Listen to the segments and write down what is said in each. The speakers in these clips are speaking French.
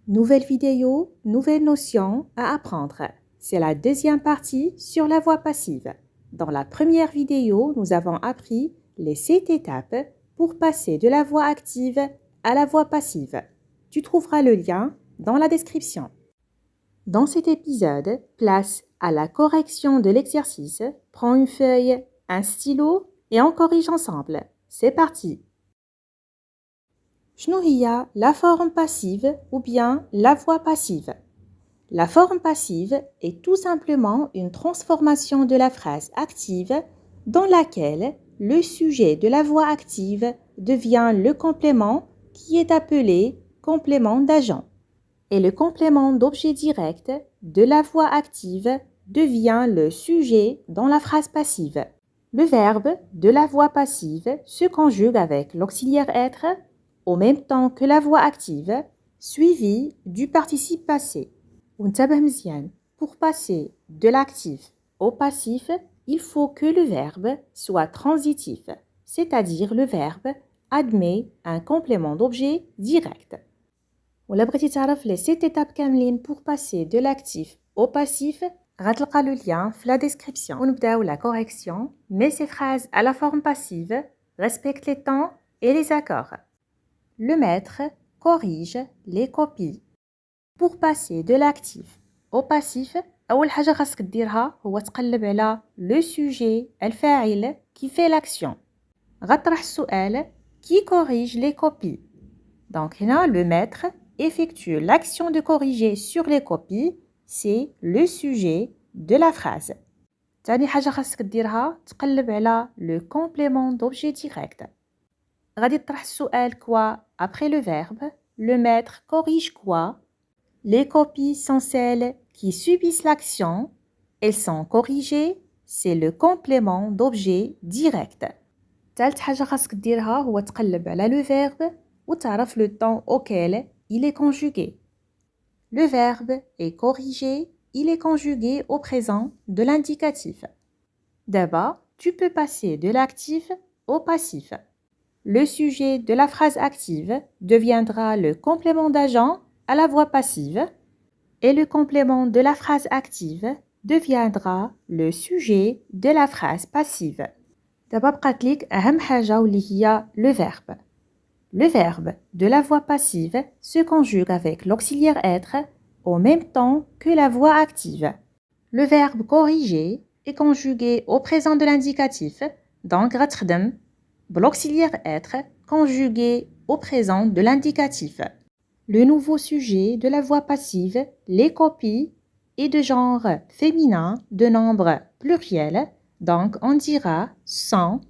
Nouvelle vidéo, nouvelle notion à apprendre. C'est la deuxième partie sur la voix passive. Dans la première vidéo, nous avons appris les 7 étapes pour passer de la voix active à la voix passive. Tu trouveras le lien dans la description. Dans cet épisode, place à la correction de l'exercice. Prends une feuille, un stylo et on corrige ensemble. C'est parti! شنو هي la forme passive ou bien la voix passive? La forme passive est tout simplement une transformation de la phrase active dans laquelle le sujet de la voix active devient le complément qui est appelé complément d'agent. Et le complément d'objet direct de la voix active devient le sujet dans la phrase passive. Le verbe de la voix passive se conjugue avec l'auxiliaire être au même temps que la voix active, suivie du participe passé. Pour passer de l'actif au passif, il faut que le verbe soit transitif, c'est-à-dire le verbe admet un complément d'objet direct. ولا بغيتي تعرف les 7 étapes كاملين pour passer de l'actif au passif, غتلقى le lien في la description. ونبداو la correction. Mais ces phrases à la forme passive respectent les temps et les accords. Le maître corrige les copies. Pour passer de l'actif au passif, أول حاجة خاصك ديرها هو تقلب على le sujet الفاعل qui fait l'action. غطرح السؤال qui corrige les copies. Donc هنا le maître effectue l'action de corriger sur les copies, c'est le sujet de la phrase. ثاني حاجة خاصك ديرها تقلب على le complément d'objet direct. غادي تطرح السؤال quoi après le verbe, le maître corrige quoi? Les copies sont celles qui subissent l'action, elles sont corrigées, c'est le complément d'objet direct. ثالث حاجة خاصك ديرها هو تقلب على le verbe وتعرف le temps auquel il est conjugué. Le verbe est corrigé, il est conjugué au présent de l'indicatif. D'abord, tu peux passer de l'actif au passif. Le sujet de la phrase active deviendra le complément d'agent à la voix passive et le complément de la phrase active deviendra le sujet de la phrase passive. دابا بقات ليك أهم حاجة واللي هي le verbe. Le verbe de la voix passive se conjugue avec l'auxiliaire être au même temps que la voix active. Le verbe corriger est conjugué au présent de l'indicatif, donc غتخدم l'auxiliaire être conjugué au présent de l'indicatif. Le nouveau sujet de la voix passive, les copies, est de genre féminin de nombre pluriel, donc on dira sont,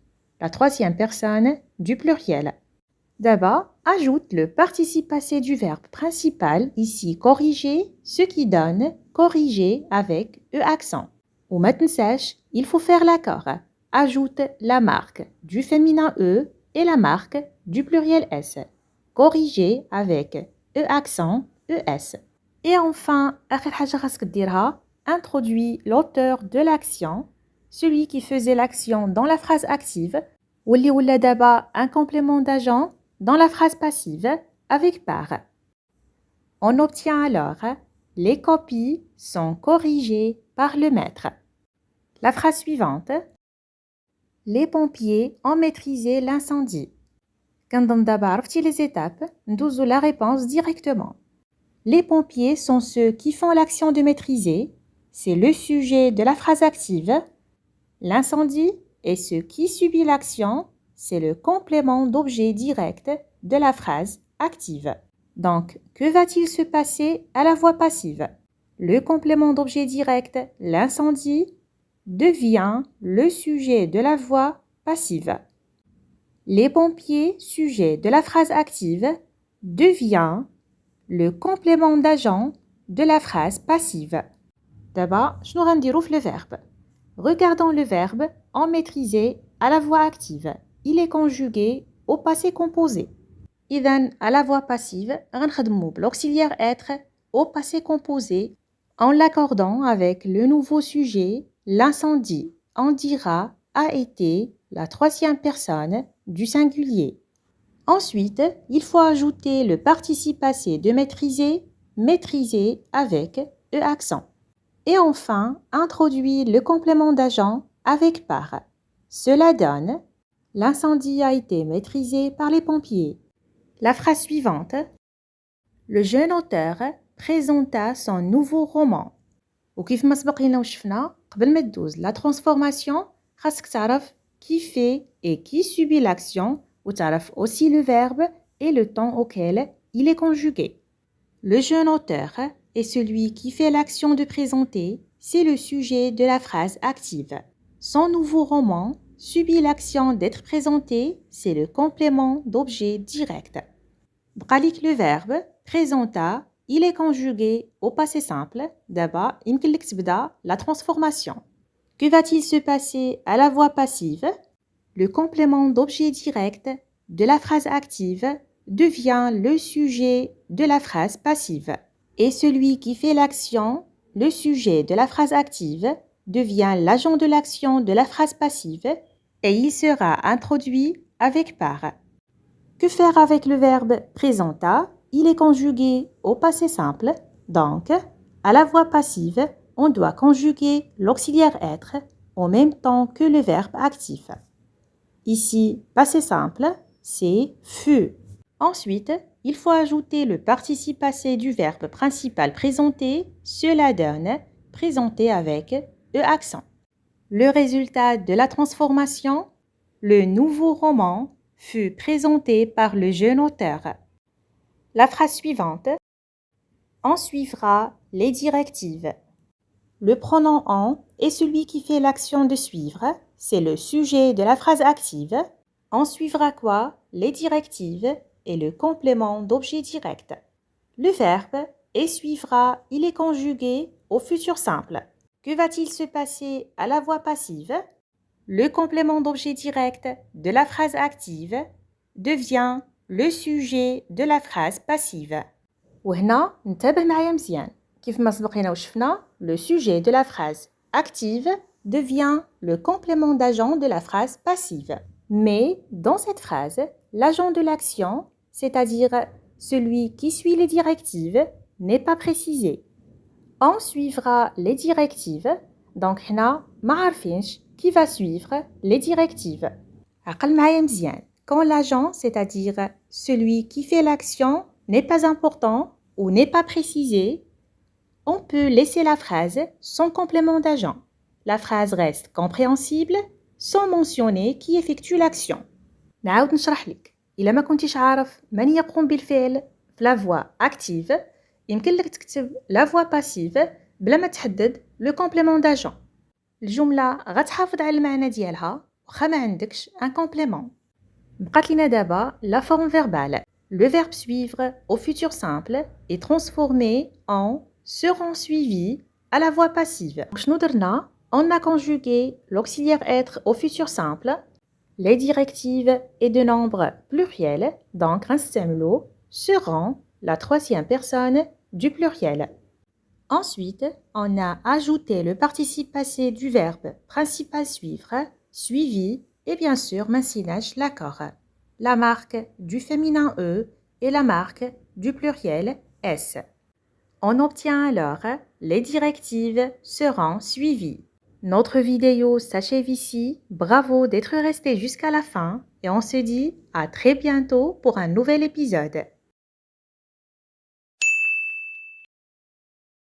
la troisième personne du pluriel. D'abord, ajoute le participe passé du verbe principal, ici corriger, ce qui donne corriger avec E accent. Ou maintenant, il faut faire l'accord. Ajoute la marque du féminin E et la marque du pluriel S. Corriger avec E accent ES. Et enfin, introduit l'auteur de l'action, celui qui faisait l'action dans la phrase active, ou d'abord un complément d'agent dans la phrase passive avec par. On obtient alors les copies sont corrigées par le maître. La phrase suivante. Les pompiers ont maîtrisé l'incendie. كنظن دابا عرفتي les étapes, ندوزو la réponse directement. Les pompiers sont ceux qui font l'action de maîtriser, c'est le sujet de la phrase active. L'incendie est ce qui subit l'action, c'est le complément d'objet direct de la phrase active. Donc, que va-t-il se passer à la voix passive? Le complément d'objet direct, l'incendie, devient le sujet de la voix passive. Les pompiers, sujet de la phrase active, devient le complément d'agent de la phrase passive. D'abord, je nous rendirons le verbe. Regardons le verbe en maîtriser à la voix active. Il est conjugué au passé composé. إذن à la voix passive, غنخدمو l'auxiliaire être au passé composé en l'accordant avec le nouveau sujet, l'incendie. On dira a été la troisième personne du singulier. Ensuite, il faut ajouter le participe passé de maîtriser maîtrisé avec E accent. Et enfin, introduit le complément d'agent avec par. Cela donne l'incendie a été maîtrisé par les pompiers. La phrase suivante. Le jeune auteur présenta son nouveau roman. وكيف ما سبق لينا وشفنا قبل ما تدوز la transformation خاصك تعرف qui fait et qui subit l'action وتعرف aussi le verbe et le temps auquel il est conjugué. Le jeune auteur est celui qui fait l'action de présenter, c'est le sujet de la phrase active. Son nouveau roman subit l'action d'être présenté, c'est le complément d'objet direct. بقاليك le verbe présenta, il est conjugué au passé simple. D'abord, يمكن لك تبدا la transformation. Que va-t-il se passer à la voix passive? Le complément d'objet direct de la phrase active devient le sujet de la phrase passive. Et celui qui fait l'action, le sujet de la phrase active, devient l'agent de l'action de la phrase passive et il sera introduit avec par. Que faire avec le verbe présenta? Il est conjugué au passé simple. Donc, à la voix passive, on doit conjuguer l'auxiliaire être en même temps que le verbe actif. Ici, passé simple, c'est fut. Ensuite, il faut ajouter le participe passé du verbe principal présenté. Cela donne présenté avec E accent. Le résultat de la transformation, le nouveau roman fut présenté par le jeune auteur. La phrase suivante. En suivra les directives. Le pronom en est celui qui fait l'action de suivre. C'est le sujet de la phrase active. En suivra quoi? Les directives et le complément d'objet direct. Le verbe et suivra, il est conjugué au futur simple. Que va-t-il se passer à la voix passive? Le complément d'objet direct de la phrase active devient le sujet de la phrase passive. وهنا نتابع معايا مزيان. كيف ما سبقنا وشفنا, le sujet de la phrase active devient le complément d'agent de la phrase passive. Mais dans cette phrase, l'agent de l'action, c'est-à-dire celui qui suit les directives, n'est pas précisé. On suivra les directives, donc هنا ما عارفينش qui va suivre les directives. عقل معايا مزيان. Quand l'agent, c'est-à-dire celui qui fait l'action, n'est pas important ou n'est pas précisé, on peut laisser la phrase sans complément d'agent. La phrase reste compréhensible sans mentionner qui effectue l'action. نعاود نشرح لك. إلا ما كنتيش عارف من يقوم بالفعل في la voix active, يمكن لك تكتب la voix passive بلا ما تحدد le complément d'agent. الجملة غتحافظ على المعنى ديالها وخا ما عندكش un complément. بقات لنا دابا la forme verbale. Le verbe suivre au futur simple est transformé en seront suivis à la voix passive. شنو درنا? On a conjugué l'auxiliaire être au futur simple. Les directives et de nombre pluriel, donc غنستعملو seront la troisième personne du pluriel. Ensuite, on a ajouté le participe passé du verbe principal suivre, suivi et bien sûr mensinage l'accord. La marque du féminin E et la marque du pluriel S. On obtient alors les directives seront suivies. Notre vidéo s'achève ici. Bravo d'être resté jusqu'à la fin et on se dit à très bientôt pour un nouvel épisode.